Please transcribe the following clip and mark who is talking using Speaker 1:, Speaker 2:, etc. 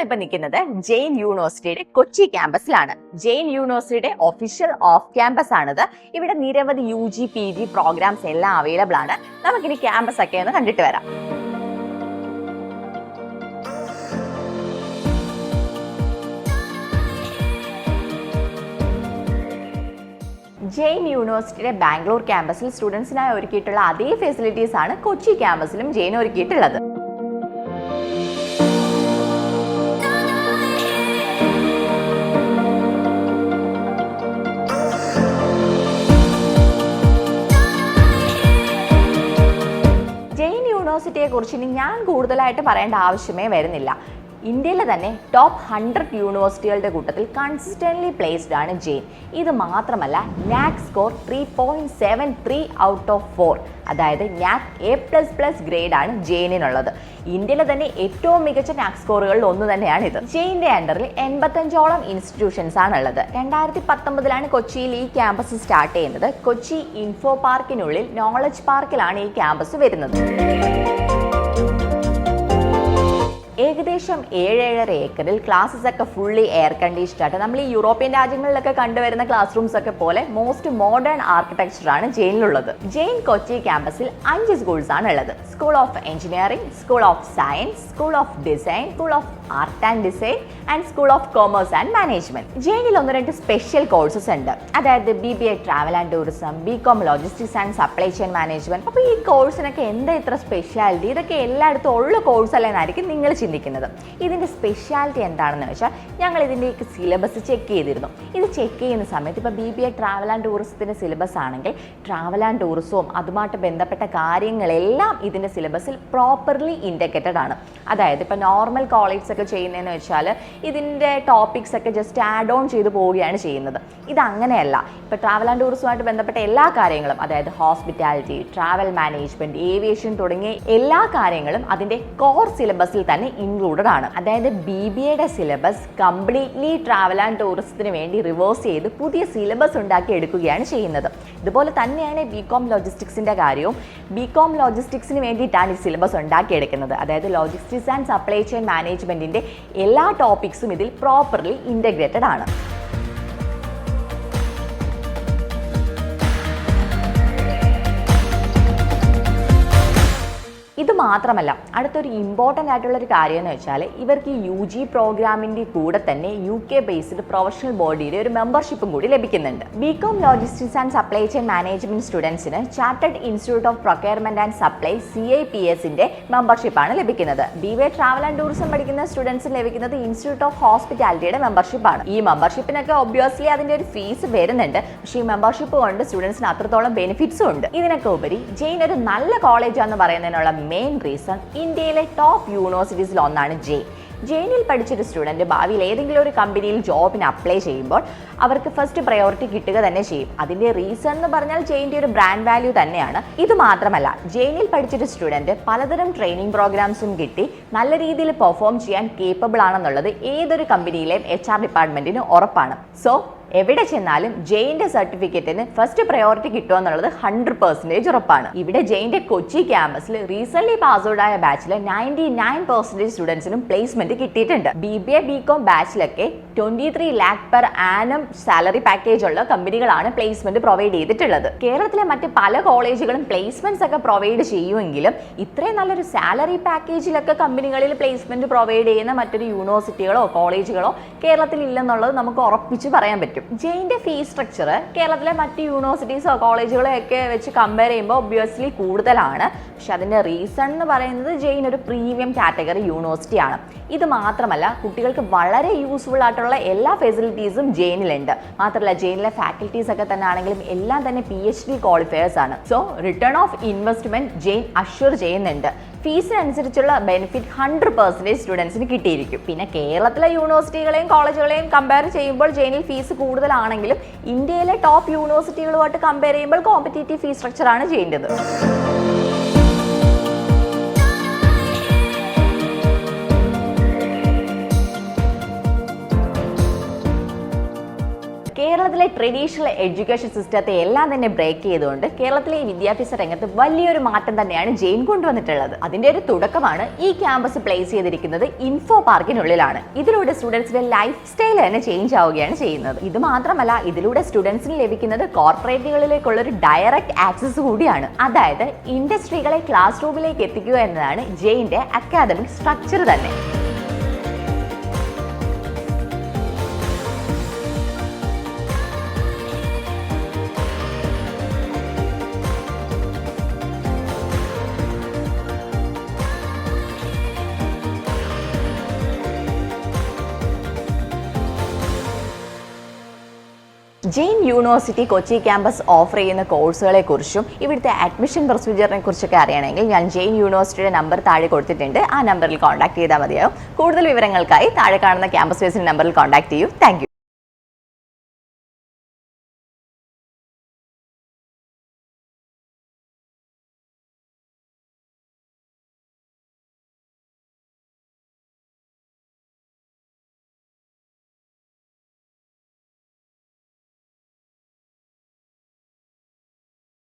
Speaker 1: നമ്മളിപ്പോ നിൽക്കുന്നത് ജെയിൻ യൂണിവേഴ്സിറ്റിയുടെ കൊച്ചി ക്യാമ്പസിലാണ്. ജെയിൻ യൂണിവേഴ്സിറ്റിയുടെ ഒഫീഷ്യൽ ഓഫ് ക്യാമ്പസ് ആണിത്. ഇവിടെ നിരവധി UG PG പ്രോഗ്രാംസ് എല്ലാം അവൈലബിൾ ആണ്. നമുക്കിനി ക്യാമ്പസ് ഒക്കെ ഒന്ന് കണ്ടിട്ട് വരാം. ജെയിൻ യൂണിവേഴ്സിറ്റിയുടെ ബാംഗ്ലൂർ ക്യാമ്പസിൽ സ്റ്റുഡൻസിനായി ഒരുക്കിയിട്ടുള്ള അതേ ഫെസിലിറ്റീസ് ആണ് കൊച്ചി ക്യാമ്പസിലും ജെയിൻ ഒരുക്കിയിട്ടുള്ളത്. ജെയിൻ യൂണിവേഴ്സിറ്റിയെ കുറിച്ച് ഇനി ഞാൻ കൂടുതലായിട്ട് പറയേണ്ട ആവശ്യമേ വരുന്നില്ല. ഇന്ത്യയിലെ തന്നെ ടോപ്പ് 100 യൂണിവേഴ്സിറ്റികളുടെ കൂട്ടത്തിൽ കൺസിസ്റ്റന്റ്ലി പ്ലേസ്ഡ് ആണ് ജെയിൻ. ഇത് മാത്രമല്ല, NAAC സ്കോർ 3.73 ഔട്ട് ഓഫ് 4, അതായത് NAAC A++ ഗ്രേഡ് ആണ് ജെയിനിനുള്ളത്. ഇന്ത്യയിലെ തന്നെ ഏറ്റവും മികച്ച NAAC സ്കോറുകളിൽ ഒന്ന് തന്നെയാണ് ഇത്. ജെയിൻ്റെ അണ്ടറിൽ 85ഓളം ഇൻസ്റ്റിറ്റ്യൂഷൻസ് ആണുള്ളത്. 2019 കൊച്ചിയിൽ ഈ ക്യാമ്പസ് സ്റ്റാർട്ട് ചെയ്യുന്നത്. കൊച്ചി ഇൻഫോ പാർക്കിനുള്ളിൽ നോളജ് പാർക്കിലാണ് ഈ ക്യാമ്പസ് വരുന്നത്. ഏകദേശം 7.5 ഏക്കറിൽ ക്ലാസ്സസ് ഒക്കെ ഫുള്ളി എയർ കണ്ടീഷൻഡ് ആയിട്ട് നമ്മൾ ഈ യൂറോപ്യൻ രാജ്യങ്ങളിലൊക്കെ കണ്ടുവരുന്ന ക്ലാസ് റൂംസ് ഒക്കെ പോലെ മോസ്റ്റ് മോഡേൺ ആർക്കിടെക്ചർ ആണ് ജെയിനിലുള്ളത്. ജെയിൻ കൊച്ചി ക്യാമ്പസിൽ 5 സ്കൂൾസ് ആണ് ഉള്ളത്. School of engineering, school of science, school of design, school of art and design and school of commerce and management. ജെയിനിൽ 1-2 സ്പെഷ്യൽ കോഴ്സസ് ഉണ്ട്. അതായത് BBA travel and tourism, BCom logistics and supply chain management. അപ്പോൾ ഈ കോഴ്സിനൊക്കെ എന്താ ഇത്ര speciality? ഇതൊക്കെ എല്ലായിടത്തും ഉള്ള കോഴ്സ് അല്ലെന്നായിരിക്കും നിങ്ങൾ ചിന്തിക്കുന്നത്. ഇതിന്റെ സ്പെഷ്യാലിറ്റി എന്താണെന്ന് വെച്ചാൽ, ഞങ്ങൾ ഇതിന്റെ സിലബസ് ചെക്ക് ചെയ്തിരുന്നു. ഇത് ചെക്ക് ചെയ്യുന്ന സമയത്ത് ഇപ്പോൾ BBA ട്രാവൽ ആൻഡ് ടൂറിസത്തിന്റെ സിലബസ് ആണെങ്കിൽ ട്രാവൽ ആൻഡ് ടൂറിസവും അതുമായിട്ട് ബന്ധപ്പെട്ട കാര്യങ്ങളെല്ലാം ഇതിന്റെ സിലബസിൽ പ്രോപ്പർലി ഇൻറ്റഗ്രേറ്റഡ് ആണ്. അതായത് ഇപ്പോൾ നോർമൽ കോളേജ് ഒക്കെ ചെയ്യുന്നതെന്ന് വെച്ചാൽ ഇതിന്റെ ടോപ്പിക്സ് ഒക്കെ ജസ്റ്റ് ആഡ് ഓൺ ചെയ്ത് പോവുകയാണ് ചെയ്യുന്നത്. ഇതങ്ങനെയല്ല. ഇപ്പോൾ ട്രാവൽ ആൻഡ് ടൂറിസവുമായിട്ട് ബന്ധപ്പെട്ട എല്ലാ കാര്യങ്ങളും, അതായത് ഹോസ്പിറ്റാലിറ്റി, ട്രാവൽ മാനേജ്മെന്റ്, ഏവിയേഷൻ തുടങ്ങിയ എല്ലാ കാര്യങ്ങളും അതിന്റെ കോർ സിലബസിൽ തന്നെ ഇൻക്ലൂഡഡ് ആണ്. അതായത് BBAയുടെ സിലബസ് കംപ്ലീറ്റ്ലി ട്രാവൽ ആൻഡ് ടൂറിസത്തിന് വേണ്ടി റിവേഴ്സ് ചെയ്ത് പുതിയ സിലബസ് ഉണ്ടാക്കി എടുക്കുകയാണ് ചെയ്യുന്നത്. ഇതുപോലെ തന്നെയാണ് BCom ലോജിസ്റ്റിക്സിന്റെ കാര്യവും. BCom ലോജിസ്റ്റിക്സിന് വേണ്ടിയിട്ടാണ് ഈ സിലബസ് ഉണ്ടാക്കിയെടുക്കുന്നത്. അതായത് ലോജിസ്റ്റിക്സ് ആൻഡ് സപ്ലൈ ചെയിൻ മാനേജ്മെന്റിന്റെ എല്ലാ ടോപ്പിക്സും ഇതിൽ പ്രോപ്പർലി ഇൻറ്റഗ്രേറ്റഡ് ആണ്. ഇത് മാത്രമല്ല, അടുത്തൊരു ഇമ്പോർട്ടൻ്റ് ആയിട്ടുള്ളൊരു കാര്യം എന്ന് വെച്ചാൽ, ഇവർക്ക് ഈ UG പ്രോഗ്രാമിൻ്റെ കൂടെ തന്നെ UK ബേസ്ഡ് പ്രൊഫഷണൽ ബോഡിയുടെ ഒരു മെമ്പർഷിപ്പും കൂടി ലഭിക്കുന്നുണ്ട്. BCom logistics and supply chain management സ്റ്റുഡൻസിന് chartered institute of procurement and supply CIPSന്റെ മെമ്പർഷിപ്പാണ് ലഭിക്കുന്നത്. BBA ട്രാവൽ ആൻഡ് ടൂറിസം പഠിക്കുന്ന സ്റ്റുഡൻസിന് ലഭിക്കുന്നത് ഇൻസ്റ്റിറ്റ്യൂട്ട് ഓഫ് ഹോസ്പിറ്റാലിറ്റിയുടെ മെമ്പർഷിപ്പാണ്. ഈ മെമ്പർഷിപ്പിനൊക്കെ ഒബ്വിയസ്ലി അതിൻ്റെ ഒരു ഫീസ് വരുന്നുണ്ട്. പക്ഷേ ഈ മെമ്പർഷിപ്പ് കൊണ്ട് സ്റ്റുഡൻസിന് അത്രത്തോളം ബെനിഫിറ്റ്സും ഉണ്ട്. ഇതിനൊക്കെ ഉപരി ജെയിൻ ഒരു നല്ല കോളേജാണെന്ന് പറയുന്നതിനുള്ള മെയിൻ റീസൺ, ഇന്ത്യയിലെ ടോപ്പ് യൂണിവേഴ്സിറ്റീസിൽ ഒന്നാണ് ജെയിൻ. ജെയിനിൽ പഠിച്ചൊരു സ്റ്റുഡൻറ്റ് ഭാവിയിൽ ഏതെങ്കിലും ഒരു കമ്പനിയിൽ ജോബിന് അപ്ലൈ ചെയ്യുമ്പോൾ അവർക്ക് ഫസ്റ്റ് പ്രയോറിറ്റി കിട്ടുക തന്നെ ചെയ്യും. അതിൻ്റെ റീസൺ എന്ന് പറഞ്ഞാൽ ജെയിൻ്റെ ഒരു ബ്രാൻഡ് വാല്യൂ തന്നെയാണ്. ഇത് മാത്രമല്ല, ജെയിനിൽ പഠിച്ചൊരു സ്റ്റുഡൻറ്റ് പലതരം ട്രെയിനിങ് പ്രോഗ്രാംസും കിട്ടി നല്ല രീതിയിൽ പെർഫോം ചെയ്യാൻ കേപ്പബിൾ ആണെന്നുള്ളത് ഏതൊരു കമ്പനിയിലെയും HR ഡിപ്പാർട്ട്മെന്റിന് ഉറപ്പാണ്. സോ എവിടെ ചെന്നാലും ജെയിൻ്റെ സർട്ടിഫിക്കറ്റിന് ഫസ്റ്റ് പ്രയോറിറ്റി കിട്ടുക എന്നുള്ളത് 100% ഉറപ്പാണ്. ഇവിടെ ജെയിൻ്റെ കൊച്ചി ക്യാമ്പസിൽ റീസെന്റ് പാസ് ഔട്ട് ആയ ബാച്ചിലെ 99% സ്റ്റുഡൻസിനും പ്ലേസ്മെന്റ് കിട്ടിയിട്ടുണ്ട്. BBA BCom ബാച്ചിലൊക്കെ 23 lakh per annum salary package ഉള്ള കമ്പനികളാണ് പ്ലേസ്മെന്റ് പ്രൊവൈഡ് ചെയ്തിട്ടുള്ളത്. കേരളത്തിലെ മറ്റ് പല കോളേജുകളും പ്ലേസ്മെന്റ്സ് ഒക്കെ പ്രൊവൈഡ് ചെയ്യുമെങ്കിലും ഇത്രയും നല്ലൊരു സാലറി പാക്കേജിലൊക്കെ കമ്പനികളിൽ പ്ലേസ്മെന്റ് പ്രൊവൈഡ് ചെയ്യുന്ന മറ്റൊരു യൂണിവേഴ്സിറ്റികളോ കോളേജുകളോ കേരളത്തിൽ ഇല്ലെന്നുള്ളത് നമുക്ക് ഉറപ്പിച്ച് പറയാൻ പറ്റും. ജെയിൻ്റെ ഫീസ് സ്ട്രക്ചർ കേരളത്തിലെ മറ്റ് യൂണിവേഴ്സിറ്റീസോ കോളേജുകളോ ഒക്കെ വെച്ച് കമ്പയർ ചെയ്യുമ്പോൾ ഒബ്വിയസ്ലി കൂടുതലാണ്. പക്ഷെ അതിൻ്റെ റീസൺ എന്ന് പറയുന്നത് ജെയിൻ ഒരു പ്രീമിയം കാറ്റഗറി യൂണിവേഴ്സിറ്റിയാണ്. ഇത് മാത്രമല്ല, കുട്ടികൾക്ക് വളരെ യൂസ്ഫുൾ ആയിട്ടുള്ള എല്ലാ ഫെസിലിറ്റീസും ജെയിനിലുണ്ട്. മാത്രമല്ല, ജെയിനിലെ ഫാക്കൽറ്റീസ് ഒക്കെ തന്നെ ആണെങ്കിലും എല്ലാം തന്നെ PhD ക്വാളിഫയേഴ്സ് ആണ്. So return of investment Jain assure ചെയ്യുന്നുണ്ട്. ഫീസിനനുസരിച്ചുള്ള ബെനിഫിറ്റ് 100% സ്റ്റുഡൻസിന് കിട്ടിയിരിക്കും. പിന്നെ കേരളത്തിലെ യൂണിവേഴ്സിറ്റികളെയും കോളേജുകളെയും കമ്പയർ ചെയ്യുമ്പോൾ ജെയിനിൽ ഫീസ് കൂടുതലാണെങ്കിലും ഇന്ത്യയിലെ ടോപ്പ് യൂണിവേഴ്സിറ്റികളുമായിട്ട് കമ്പയർ ചെയ്യുമ്പോൾ കോമ്പറ്റീറ്റീവ് ഫീസ് സ്ട്രക്ചറാണ് ജെയിൻ്റെത്. കേരളത്തിലെ ട്രഡീഷണൽ എഡ്യൂക്കേഷൻ സിസ്റ്റത്തെ എല്ലാം തന്നെ ബ്രേക്ക് ചെയ്തുകൊണ്ട് കേരളത്തിലെ വിദ്യാഭ്യാസ രംഗത്ത് വലിയൊരു മാറ്റം തന്നെയാണ് ജെയിൻ കൊണ്ടുവന്നിട്ടുള്ളത്. അതിന്റെ ഒരു തുടക്കമാണ് ഈ ക്യാമ്പസ് പ്ലേസ് ചെയ്തിരിക്കുന്നത് ഇൻഫോ പാർക്കിനുള്ളിലാണ്. ഇതിലൂടെ സ്റ്റുഡൻസിന്റെ ലൈഫ് സ്റ്റൈൽ തന്നെ ചേഞ്ച് ആവുകയാണ് ചെയ്യുന്നത്. ഇത് മാത്രമല്ല, ഇതിലൂടെ സ്റ്റുഡൻസിന് ലഭിക്കുന്നത് കോർപ്പറേറ്റുകളിലേക്കുള്ള ഒരു ഡയറക്റ്റ് ആക്സസ് കൂടിയാണ്. അതായത് ഇൻഡസ്ട്രികളെ ക്ലാസ് റൂമിലേക്ക് എത്തിക്കുക എന്നതാണ് ജെയിന്റെ അക്കാദമിക് സ്ട്രക്ചർ തന്നെ. Jain university Kochi campus offer ചെയ്യുന്ന കോഴ്സുകളെ കുറിച്ചും ഇവിടുത്തെ അഡ്മിഷൻ പ്രൊസീജിയറിനെ കുറിച്ചൊക്കെ അറിയണമെങ്കിൽ ഞാൻ ജെയിൻ യൂണിവേഴ്സിറ്റിയുടെ നമ്പർ താഴെ കൊടുത്തിട്ടുണ്ട്. ആ നമ്പറിൽ കോൺടാക്ട് ചെയ്താൽ മതിയാവും. കൂടുതൽ വിവരങ്ങൾക്കായി താഴെ കാണുന്ന ക്യാമ്പസ് ബേസിന്റെ നമ്പറിൽ കോൺടാക്ട് ചെയ്യൂ. Thank you.